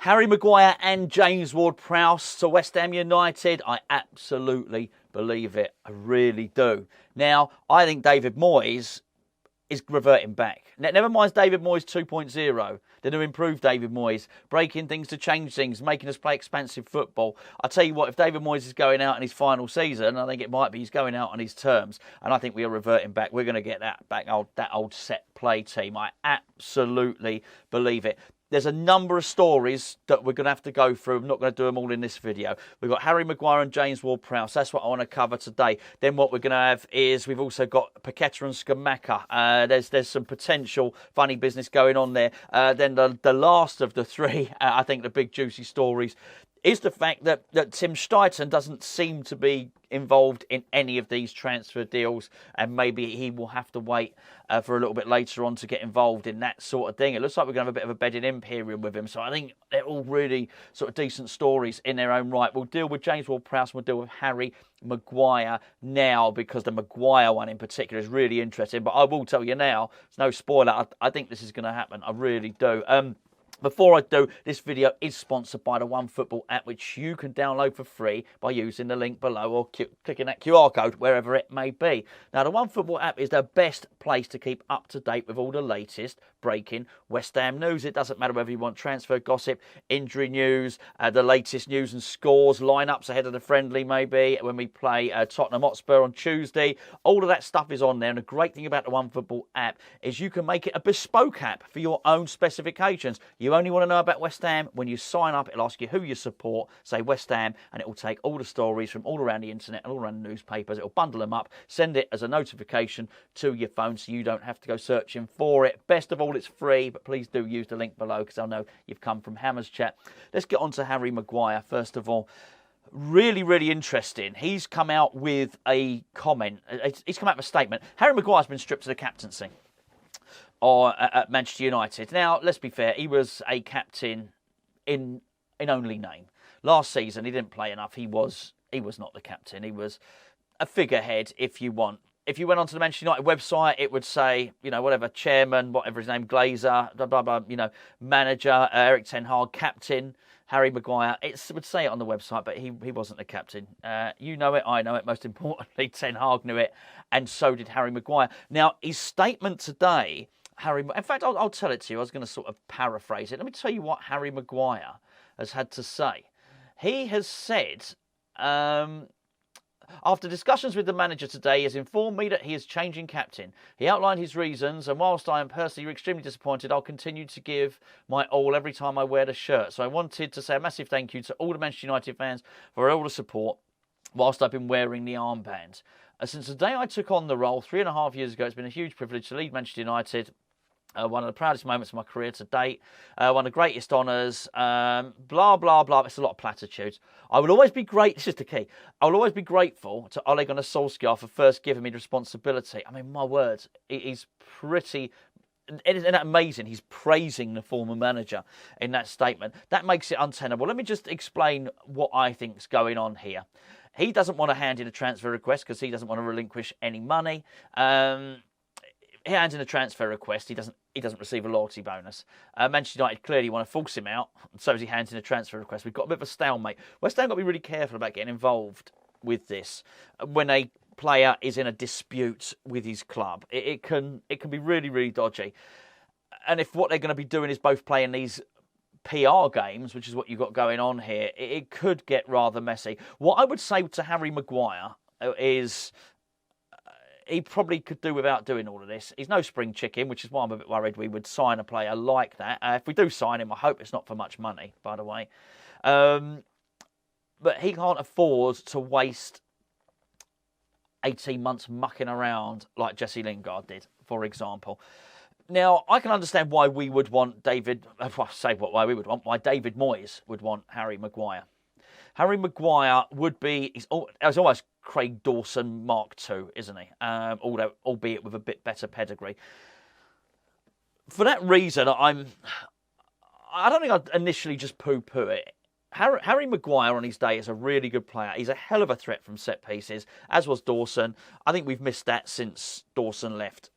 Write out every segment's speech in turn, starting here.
Harry Maguire and James Ward-Prowse to West Ham United. I absolutely believe it. I really do. Now, I think David Moyes is reverting back. Never mind David Moyes 2.0. They're going to improve David Moyes, breaking things to change things, making us play expansive football. I tell you what, if David Moyes is going out in his final season, I think it might be he's going out on his terms, and I think we are reverting back. We're going to get that old set play team. I absolutely believe it. There's a number of stories that we're going to have to go through. I'm not going to do them all in this video. We've got Harry Maguire and James Ward-Prowse. That's what I want to cover today. Then what we're going to have is we've also got Paqueta and Scamacca. There's some potential funny business going on there. Then the last of the three, I think the big juicy stories, is the fact that Tim Steidten doesn't seem to be involved in any of these transfer deals, and maybe he will have to wait for a little bit later on to get involved in that sort of thing. It looks like we're going to have a bit of a bedding in period with him, so I think they're all really sort of decent stories in their own right. We'll deal with James Ward-Prowse, we'll deal with Harry Maguire now, because the Maguire one in particular is really interesting, but I will tell you now, it's no spoiler, I think this is going to happen. I really do. Before I do, this video is sponsored by the OneFootball app, which you can download for free by using the link below or clicking that QR code wherever it may be. Now, the OneFootball app is the best place to keep up to date with all the latest breaking West Ham news. It doesn't matter whether you want transfer gossip, injury news, the latest news and scores, lineups ahead of the friendly maybe, when we play Tottenham Hotspur on Tuesday. All of that stuff is on there, and the great thing about the OneFootball app is you can make it a bespoke app for your own specifications. You only want to know about West Ham. When you sign up, it'll ask you who you support, say West Ham, and it will take all the stories from all around the internet and all around the newspapers. It'll bundle them up, send it as a notification to your phone so you don't have to go searching for it. Best of all, it's free, but please do use the link below because I know you've come from Hammers Chat. Let's get on to Harry Maguire first of all. Really, really interesting. He's come out with a comment. He's come out with a statement. Harry Maguire's been stripped of the captaincy at Manchester United. Now, let's be fair, he was a captain in only name. Last season, he didn't play enough. He was not the captain. He was a figurehead, if you want. If you went onto the Manchester United website, it would say, whatever, chairman, whatever his name, Glazer, blah, blah, blah, manager, Eric Ten Hag, captain, Harry Maguire. It would say it on the website, but he wasn't the captain. You know it, I know it. Most importantly, Ten Hag knew it, and so did Harry Maguire. Now, his statement today, in fact, I'll tell it to you. I was going to sort of paraphrase it. Let me tell you what Harry Maguire has had to say. He has said, after discussions with the manager today, he has informed me that he is changing captain. He outlined his reasons, and whilst I am personally extremely disappointed, I'll continue to give my all every time I wear the shirt. So I wanted to say a massive thank you to all the Manchester United fans for all the support whilst I've been wearing the armband. Since the day I took on the role 3.5 years ago, it's been a huge privilege to lead Manchester United. One of the proudest moments of my career to date. One of the greatest honours. Blah, blah, blah. It's a lot of platitudes. I will always be great. This is the key. I will always be grateful to Ole Gunnar Solskjaer for first giving me the responsibility. I mean, my words. He's pretty... Isn't that amazing? He's praising the former manager in that statement. That makes it untenable. Let me just explain what I think is going on here. He doesn't want to hand in a transfer request because he doesn't want to relinquish any money. He hands in a transfer request. He doesn't receive a loyalty bonus. Manchester United clearly want to force him out, so as he hands in a transfer request. We've got a bit of a stalemate. West Ham got to be really careful about getting involved with this when a player is in a dispute with his club. It can be really, really dodgy. And if what they're going to be doing is both playing these PR games, which is what you've got going on here, it could get rather messy. What I would say to Harry Maguire is... he probably could do without doing all of this. He's no spring chicken, which is why I'm a bit worried we would sign a player like that. If we do sign him, I hope it's not for much money, by the way. But he can't afford to waste 18 months mucking around like Jesse Lingard did, for example. Now, I can understand why we would want why David Moyes would want Harry Maguire. Harry Maguire would be, he's almost Craig Dawson Mark II, isn't he? Albeit with a bit better pedigree. For that reason, I don't think I'd initially just poo-poo it. Harry Maguire on his day is a really good player. He's a hell of a threat from set pieces, as was Dawson. I think we've missed that since Dawson left.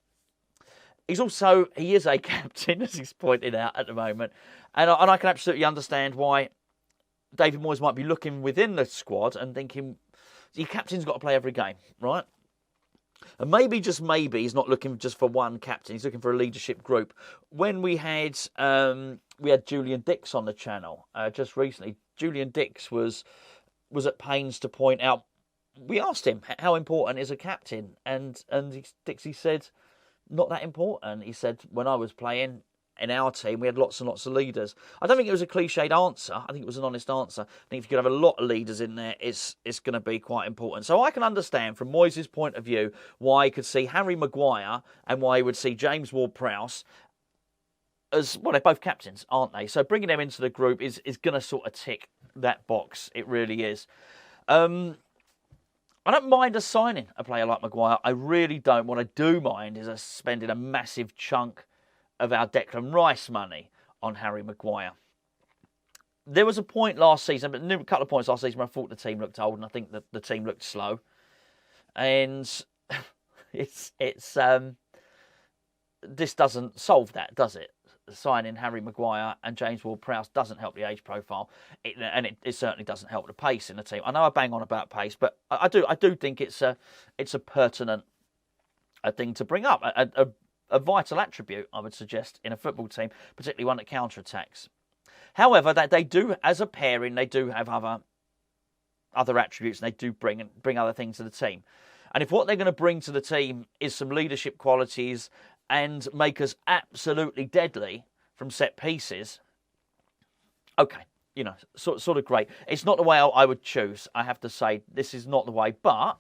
He is a captain, as he's pointed out at the moment. And I can absolutely understand why David Moyes might be looking within the squad and thinking, your captain's got to play every game, right? And maybe, just maybe, he's not looking just for one captain. He's looking for a leadership group. When we had Julian Dix on the channel just recently, Julian Dix was at pains to point out. We asked him how important is a captain, and Dixie said not that important. He said, when I was playing in our team, we had lots and lots of leaders. I don't think it was a cliched answer. I think it was an honest answer. I think if you could have a lot of leaders in there, it's going to be quite important. So I can understand from Moyes' point of view why he could see Harry Maguire and why he would see James Ward-Prowse as, well, they're both captains, aren't they? So bringing them into the group is going to sort of tick that box. It really is. I don't mind us signing a player like Maguire. I really don't. What I do mind is us spending a massive chunk of our Declan Rice money on Harry Maguire. There was a point last season, but a couple of points last season where I thought the team looked old and I think that the team looked slow. And this doesn't solve that, does it? Signing Harry Maguire and James Ward-Prowse doesn't help the age profile, and it certainly doesn't help the pace in the team. I know I bang on about pace, but I do think it's a pertinent thing to bring up, a vital attribute, I would suggest, in a football team, particularly one that counter-attacks. However, that they do, as a pairing, they do have other attributes, and they do bring other things to the team. And if what they're going to bring to the team is some leadership qualities and make us absolutely deadly from set pieces, okay, sort of great. It's not the way I would choose, I have to say. This is not the way, but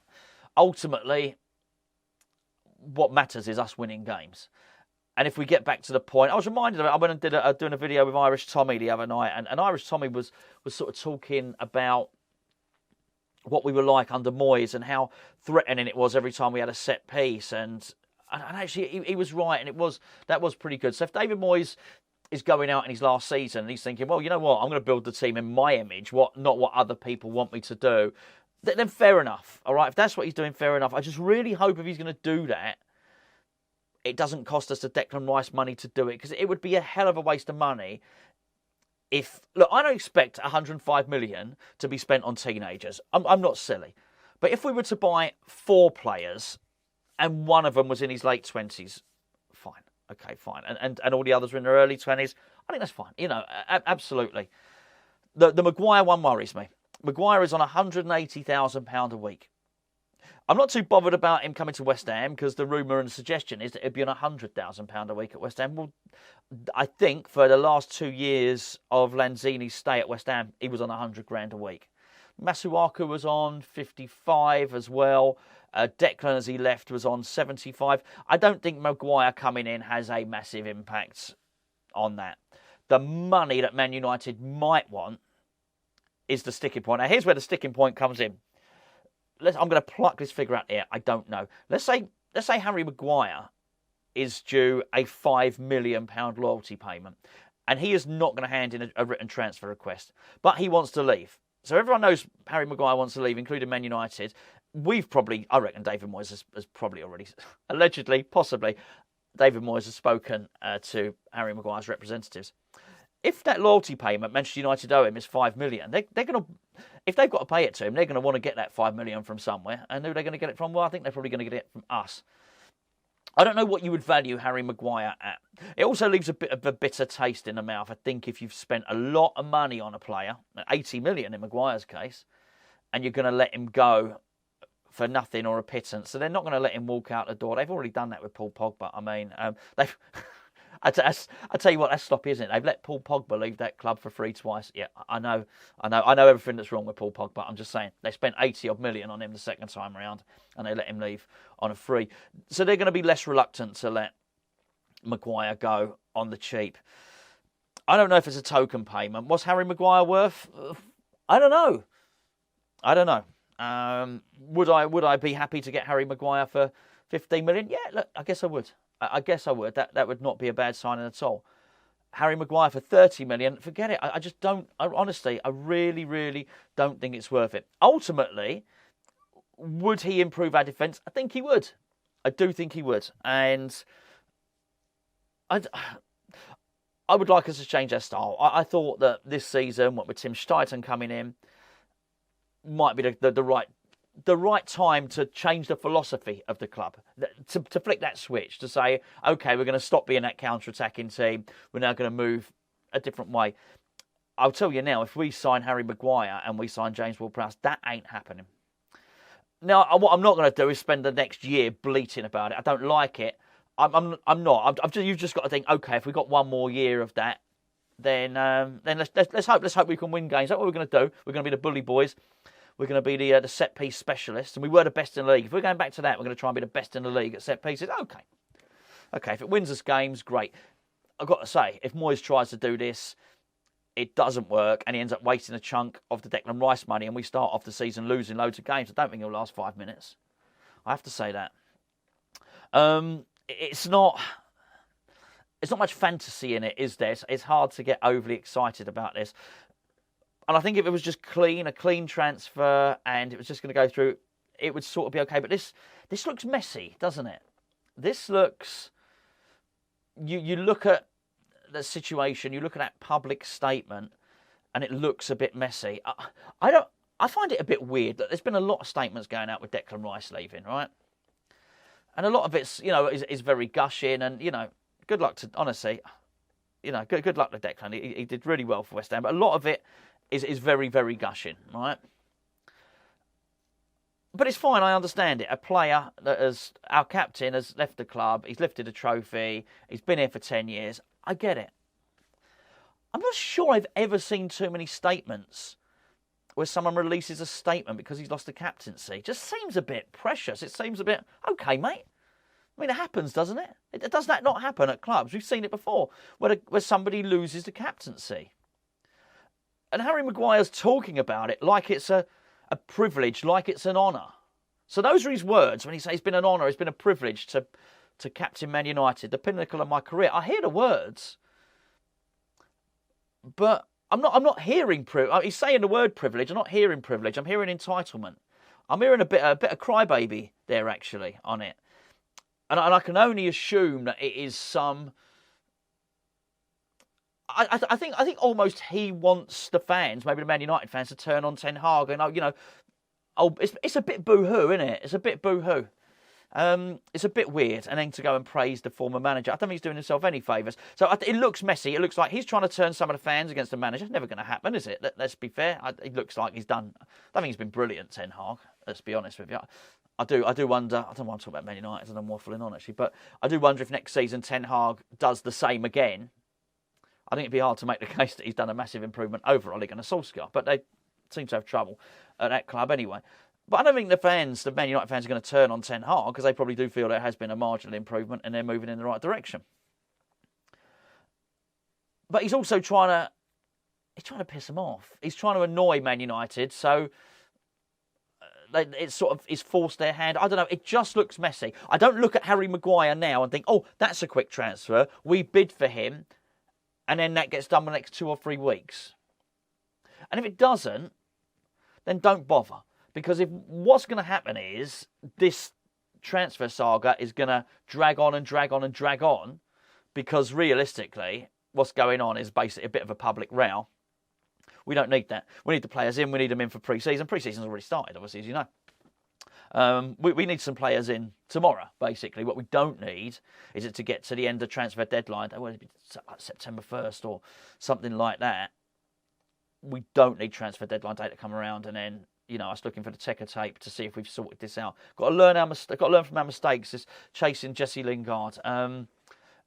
ultimately, what matters is us winning games. And if we get back to the point, I was reminded of it. I went and doing a video with Irish Tommy the other night, and Irish Tommy was sort of talking about what we were like under Moyes and how threatening it was every time we had a set piece. And actually, he was right, and that was pretty good. So if David Moyes is going out in his last season and he's thinking, well, you know what, I'm going to build the team in my image, not what other people want me to do, then fair enough, all right? If that's what he's doing, fair enough. I just really hope if he's going to do that, it doesn't cost us the Declan Rice money to do it, because it would be a hell of a waste of money look, I don't expect 105 million to be spent on teenagers. I'm not silly. But if we were to buy 4 players and one of them was in his late 20s, fine. Okay, fine. And all the others were in their early 20s, I think that's fine. Absolutely. The Maguire one worries me. Maguire is on £180,000 a week. I'm not too bothered about him coming to West Ham, because the rumour and the suggestion is that he'd be on £100,000 a week at West Ham. Well, I think for the last 2 years of Lanzini's stay at West Ham, he was on 100 grand a week. Masuaku was on 55 as well. Declan, as he left, was on 75. I don't think Maguire coming in has a massive impact on that. The money that Man United might want is the sticking point. Now, here's where the sticking point comes in. I'm going to pluck this figure out here. I don't know. Let's say Harry Maguire is due a £5 million loyalty payment, and he is not going to hand in a written transfer request, but he wants to leave. So everyone knows Harry Maguire wants to leave, including Man United. I reckon David Moyes has probably already, allegedly, possibly, David Moyes has spoken to Harry Maguire's representatives. If that loyalty payment Manchester United owe him is £5 million, they're going to, if they've got to pay it to him, they're going to want to get that £5 million from somewhere. And who are they going to get it from? Well, I think they're probably going to get it from us. I don't know what you would value Harry Maguire at. It also leaves a bit of a bitter taste in the mouth. I think if you've spent a lot of money on a player, 80 million in Maguire's case, and you're going to let him go for nothing or a pittance, so they're not going to let him walk out the door. They've already done that with Paul Pogba. I mean, they've... I tell you what, that's sloppy, isn't it? They've let Paul Pogba leave that club for free twice. Yeah, I know everything that's wrong with Paul Pogba. I'm just saying, they spent 80-odd million on him the second time around, and they let him leave on a free. So they're going to be less reluctant to let Maguire go on the cheap. I don't know if it's a token payment. What's Harry Maguire worth? I don't know. Would I be happy to get Harry Maguire for 15 million? Yeah, look, I guess I would. That would not be a bad signing at all. Harry Maguire for 30 million, forget it. I just don't. Honestly, I really, really don't think it's worth it. Ultimately, would he improve our defence? I think he would. I do think he would. And I I would like us to change our style. I thought that this season, what with Tim Steidten coming in, might be the right time to change the philosophy of the club, to flick that switch, to say, okay, we're going to stop being that counter-attacking team. We're now going to move a different way. I'll tell you now, if we sign Harry Maguire and we sign James Ward-Prowse, that ain't happening. Now, what I'm not going to do is spend the next year bleating about it. I don't like it. I'm not. You've just got to think, okay, if we've got one more year of that, then let's hope we can win games. That's what we're going to do. We're going to be the bully boys. We're going to be the set piece specialists, and we were the best in the league. If we're going back to that, we're going to try and be the best in the league at set pieces. Okay. If it wins us games, great. I've got to say, if Moyes tries to do this, it doesn't work, and he ends up wasting a chunk of the Declan Rice money, and we start off the season losing loads of games. I don't think it'll last 5 minutes. I have to say that. It's not much fantasy in it, is there? It's hard to get overly excited about this. And I think if it was just a clean transfer, and it was just going to go through, it would sort of be okay. But this looks messy, doesn't it? This looks... You look at the situation, you look at that public statement, and it looks a bit messy. I find it a bit weird that there's been a lot of statements going out with Declan Rice leaving, right? And a lot of it's, is very gushing, and, good luck to, honestly, good luck to Declan. He did really well for West Ham, but a lot of it is very, very gushing, right? But it's fine, I understand it. A player our captain has left the club, he's lifted a trophy, he's been here for 10 years. I get it. I'm not sure I've ever seen too many statements where someone releases a statement because he's lost the captaincy. It just seems a bit precious. It seems a bit, okay, mate. I mean, it happens, doesn't it? Does that not happen at clubs? We've seen it before, where somebody loses the captaincy. And Harry Maguire's talking about it like it's a privilege, like it's an honour. So those are his words when he says it's been an honour, it's been a privilege to captain Man United, the pinnacle of my career. I hear the words, but I'm not hearing privilege. He's saying the word privilege. I'm not hearing privilege. I'm hearing entitlement. I'm hearing a bit of crybaby there actually on it, and I can only assume that it is some. I think almost he wants the fans, maybe the Man United fans, to turn on Ten Hag and it's a bit boo-hoo, isn't it? It's a bit boo-hoo. It's a bit weird, and then to go and praise the former manager. I don't think he's doing himself any favours. So it looks messy. It looks like he's trying to turn some of the fans against the manager. Never going to happen, is it? Let's be fair. It looks like he's done. I don't think he's been brilliant, Ten Hag. Let's be honest with you. I do wonder. I don't want to talk about Man United, and I'm waffling on actually, but I do wonder if next season Ten Hag does the same again. I think it'd be hard to make the case that he's done a massive improvement over Ole Gunnar Solskjaer, but they seem to have trouble at that club anyway. But I don't think the Man United fans, are going to turn on Ten Hag because they probably do feel there has been a marginal improvement and they're moving in the right direction. But he's also trying to piss them off. He's trying to annoy Man United, so it's sort of is forced their hand. I don't know. It just looks messy. I don't look at Harry Maguire now and think, oh, that's a quick transfer. We bid for him, and then that gets done in the next 2 or 3 weeks. And if it doesn't, then don't bother. Because if what's going to happen is this transfer saga is going to drag on and drag on and drag on, because realistically, what's going on is basically a bit of a public row. We don't need that. We need the players in. We need them in for pre-season. Pre-season's already started, obviously, as you know. We need some players in tomorrow, basically. What we don't need is it to get to the end of transfer deadline. It would be like September 1st or something like that. We don't need transfer deadline day to come around and then, us looking for the Tekker tape to see if we've sorted this out. Got to learn from our mistakes. This chasing Jesse Lingard.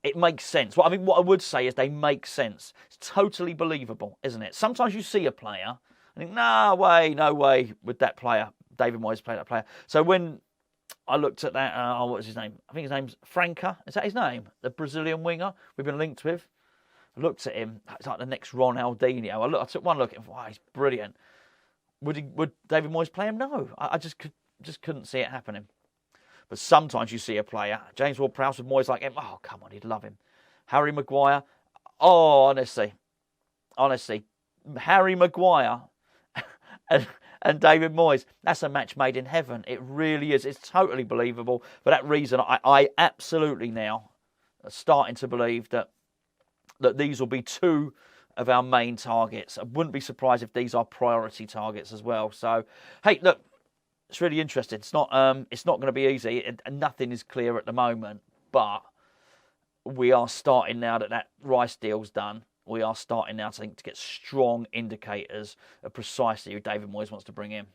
It makes sense. What I would say is they make sense. It's totally believable, isn't it? Sometimes you see a player and think, no way would that player, David Moyes, play that player. So when I looked at that, what was his name? I think his name's Franca. Is that his name? The Brazilian winger we've been linked with. I looked at him. It's like the next Ronaldinho. I took one look at him. Wow, he's brilliant. Would David Moyes play him? No. I just couldn't see it happening. But sometimes you see a player, James Ward-Prowse with Moyes like him. Oh, come on, he'd love him. Harry Maguire. Oh, honestly, Harry Maguire and David Moyes. That's a match made in heaven. It really is. It's totally believable. For that reason, I absolutely now are starting to believe that that these will be two of our main targets. I wouldn't be surprised if these are priority targets as well. So, hey, look, it's really interesting. It's not going to be easy, and nothing is clear at the moment. But we are starting now that Rice deal's done. We are starting now, I think, to get strong indicators of precisely who David Moyes wants to bring in.